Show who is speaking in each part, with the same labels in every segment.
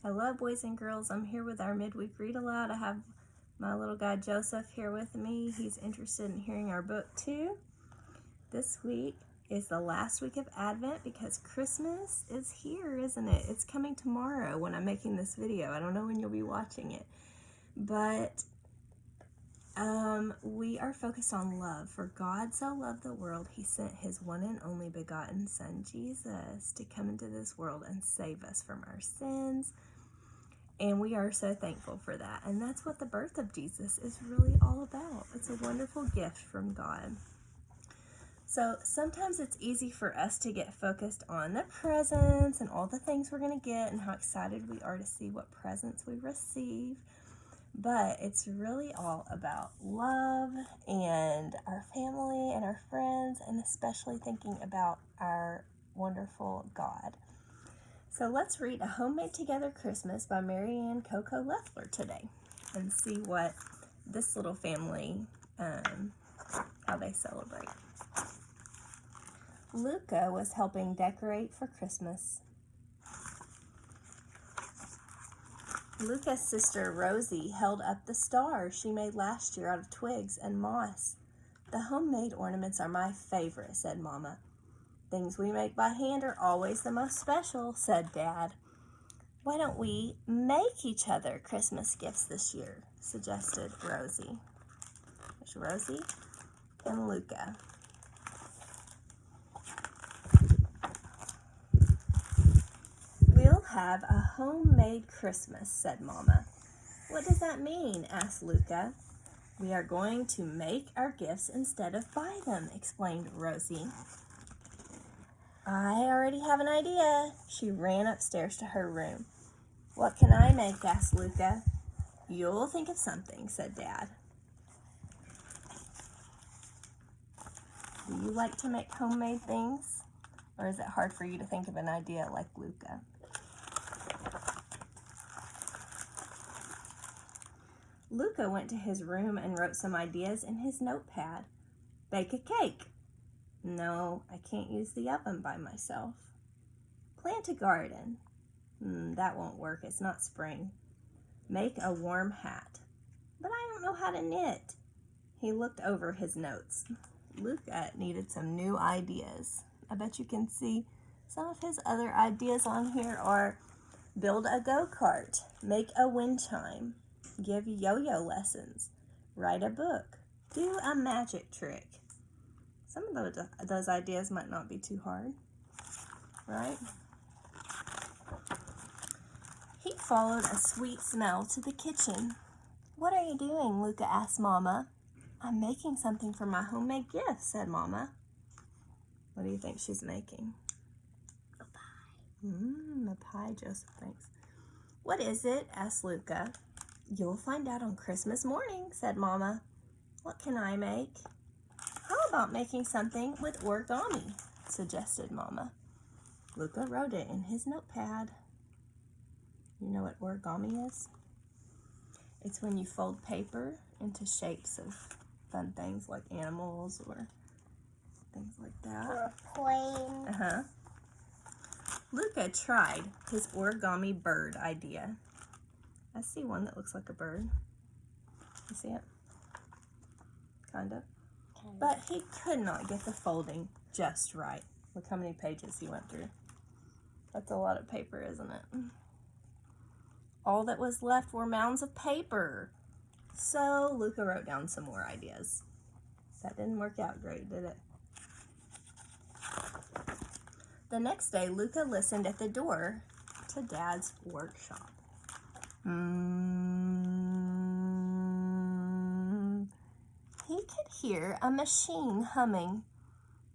Speaker 1: Hello, boys and girls. I'm here with our midweek read aloud. I have my little guy Joseph here with me. He's interested in hearing our book too. This week is the last week of Advent because Christmas is here, isn't it? It's coming tomorrow when I'm making this video. I don't know when you'll be watching it, but we are focused on love. For God so loved the world, he sent his one and only begotten son, Jesus, to come into this world and save us from our sins. And we are so thankful for that. And that's what the birth of Jesus is really all about. It's a wonderful gift from God. So sometimes it's easy for us to get focused on the presents and all the things we're going to get and how excited we are to see what presents we receive. But it's really all about love and our family and our friends, and especially thinking about our wonderful God. So let's read A Homemade Together Christmas by Marianne Coco Leffler today and see what this little family, how they celebrate. Luca was helping decorate for Christmas. Luca's sister Rosie held up the star she made last year out of twigs and moss. The homemade ornaments are my favorite, said Mama. Things we make by hand are always the most special, said Dad. Why don't we make each other Christmas gifts this year, suggested Rosie. There's Rosie and Luca. We'll have a homemade Christmas, said Mama. What does that mean? Asked Luca. We are going to make our gifts instead of buy them, explained Rosie. I already have an idea. She ran upstairs to her room. What can I make? Asked Luca. You'll think of something, said Dad. Do you like to make homemade things? Or is it hard for you to think of an idea like Luca? Luca went to his room and wrote some ideas in his notepad. Bake a cake. No, I can't use the oven by myself. Plant a garden. That won't work. It's not spring. Make a warm hat. But I don't know how to knit. He looked over his notes. Luca needed some new ideas. I bet you can see some of his other ideas on here are build a go-kart, make a wind chime, give yo-yo lessons, write a book, do a magic trick. Some of those ideas might not be too hard, right? He followed a sweet smell to the kitchen. What are you doing? Luca asked Mama. I'm making something for my homemade gift, said Mama. What do you think she's making?
Speaker 2: A pie.
Speaker 1: A pie, Joseph thinks. What is it? Asked Luca. You'll find out on Christmas morning, said Mama. What can I make? How about making something with origami, suggested Mama. Luca wrote it in his notepad. You know what origami is? It's when you fold paper into shapes of fun things like animals or things like that.
Speaker 2: Or a plane.
Speaker 1: Luca tried his origami bird idea. I see one that looks like a bird. You see it? Kind of. But he could not get the folding just right. Look how many pages he went through. That's a lot of paper, isn't it? All that was left were mounds of paper. So Luca wrote down some more ideas. That didn't work out great, did it? The next day, Luca listened at the door to Dad's workshop. He could hear a machine humming.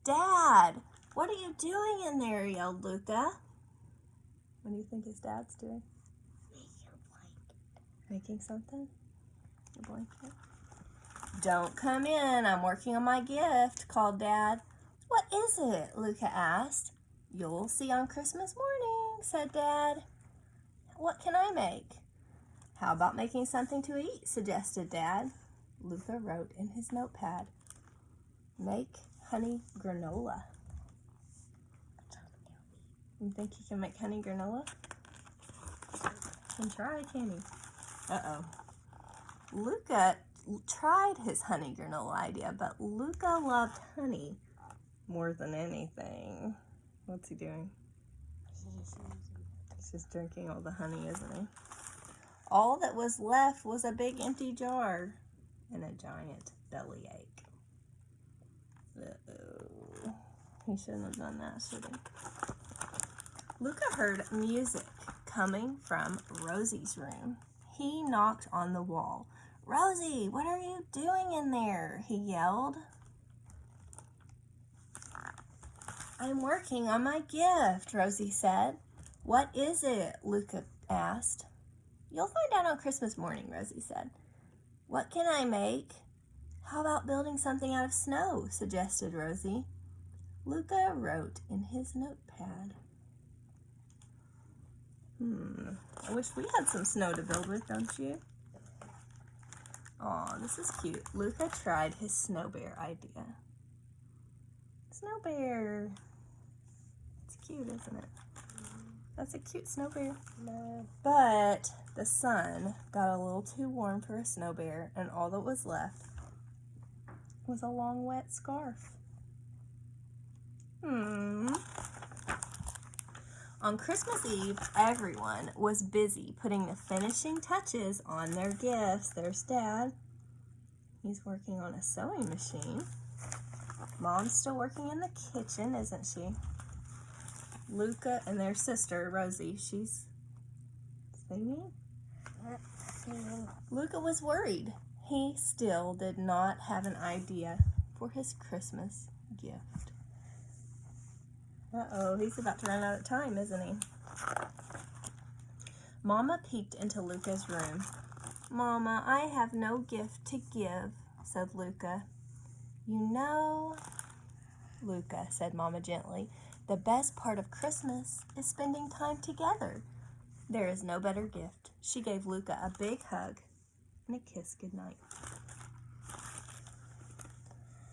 Speaker 1: Dad, what are you doing in there? Yelled Luca. What do you think his dad's doing?
Speaker 2: Making a blanket.
Speaker 1: Making something? A blanket? Don't come in. I'm working on my gift, called Dad. What is it? Luca asked. You'll see on Christmas morning, said Dad. What can I make? How about making something to eat, suggested Dad. Luca wrote in his notepad. Make honey granola. You think you can make honey granola? Can try, can he? Uh-oh. Luca tried his honey granola idea, but Luca loved honey more than anything. What's he doing? He's just drinking all the honey, isn't he? All that was left was a big empty jar and a giant bellyache. Uh-oh. He shouldn't have done that, should he? Luca heard music coming from Rosie's room. He knocked on the wall. "Rosie, what are you doing in there?" he yelled. "I'm working on my gift," Rosie said. "What is it?" Luca asked. "You'll find out on Christmas morning," Rosie said. "What can I make?" "How about building something out of snow?" suggested Rosie. Luca wrote in his notepad. I wish we had some snow to build with, don't you? Aw, this is cute. Luca tried his snow bear idea. Snow bear. It's cute, isn't it? That's a cute snow bear.
Speaker 2: No.
Speaker 1: But the sun got a little too warm for a snow bear, and all that was left was a long wet scarf. On Christmas Eve, everyone was busy putting the finishing touches on their gifts. There's Dad. He's working on a sewing machine. Mom's still working in the kitchen, isn't she? Luca and their sister, Rosie, she's singing. Luca was worried. He still did not have an idea for his Christmas gift. Uh-oh, he's about to run out of time, isn't he? Mama peeked into Luca's room. "Mama, I have no gift to give," said Luca. "You know," Luca said Mama gently, "the best part of Christmas is spending time together. There is no better gift." She gave Luca a big hug and a kiss goodnight.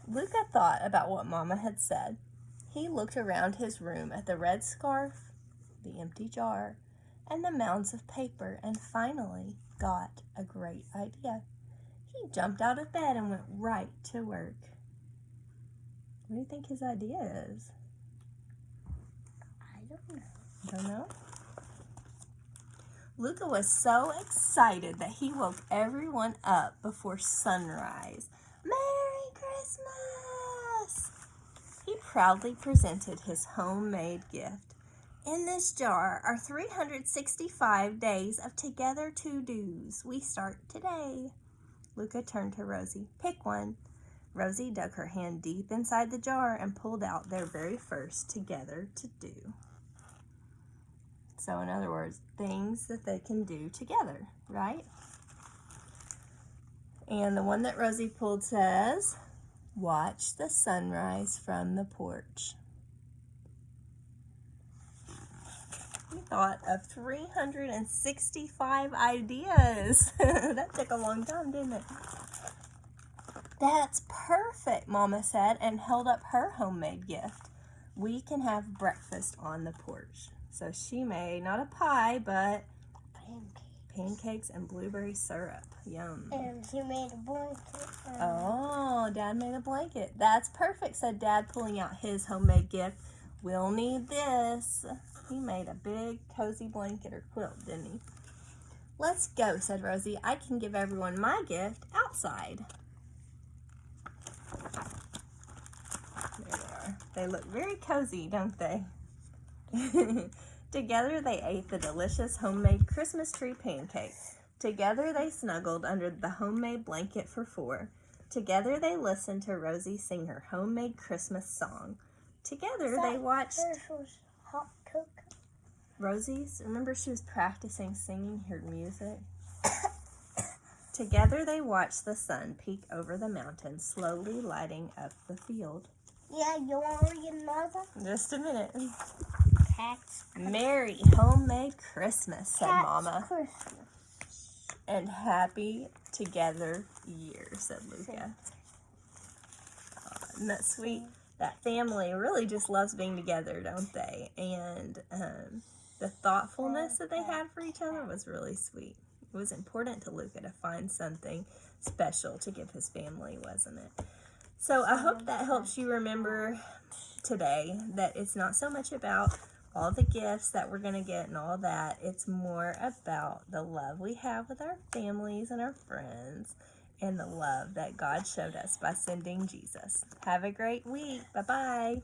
Speaker 1: Luca thought about what Mama had said. He looked around his room at the red scarf, the empty jar, and the mounds of paper, and finally got a great idea. He jumped out of bed and went right to work. What do you think his idea is?
Speaker 2: I don't know.
Speaker 1: Don't know? Luca was so excited that he woke everyone up before sunrise. "Merry Christmas!" He proudly presented his homemade gift. "In this jar are 365 days of together to-dos. We start today." Luca turned to Rosie. "Pick one." Rosie dug her hand deep inside the jar and pulled out their very first together to-do. So in other words, things that they can do together, right? And the one that Rosie pulled says, "Watch the sunrise from the porch." We thought of 365 ideas. That took a long time, didn't it? "That's perfect," Mama said, and held up her homemade gift. "We can have breakfast on the porch." So she made not a pie, but pancakes and blueberry syrup. Yum.
Speaker 2: And she made a blanket.
Speaker 1: Oh, Dad made a blanket. "That's perfect," said Dad, pulling out his homemade gift. "We'll need this." He made a big cozy blanket or quilt, didn't he? "Let's go," said Rosie. "I can give everyone my gift outside." There they are. They look very cozy, don't they? Together they ate the delicious homemade Christmas tree pancake. Together they snuggled under the homemade blanket for four. Together they listened to Rosie sing her homemade Christmas song. Together they watched
Speaker 2: hot cocoa.
Speaker 1: Rosie's. Remember, she was practicing singing her music. Together they watched the sun peek over the mountain, slowly lighting up the field.
Speaker 2: Yeah, you want to read another?
Speaker 1: Just a minute.
Speaker 2: Cat's
Speaker 1: "Merry homemade Christmas," said Mama.
Speaker 2: Christmas.
Speaker 1: "And happy together year," said Luca. Isn't that sweet? That family really just loves being together, don't they? And the thoughtfulness that they had for each other was really sweet. It was important to Luca to find something special to give his family, wasn't it? So I hope that helps you remember today that it's not so much about all the gifts that we're going to get and all that. It's more about the love we have with our families and our friends and the love that God showed us by sending Jesus. Have a great week. Bye-bye.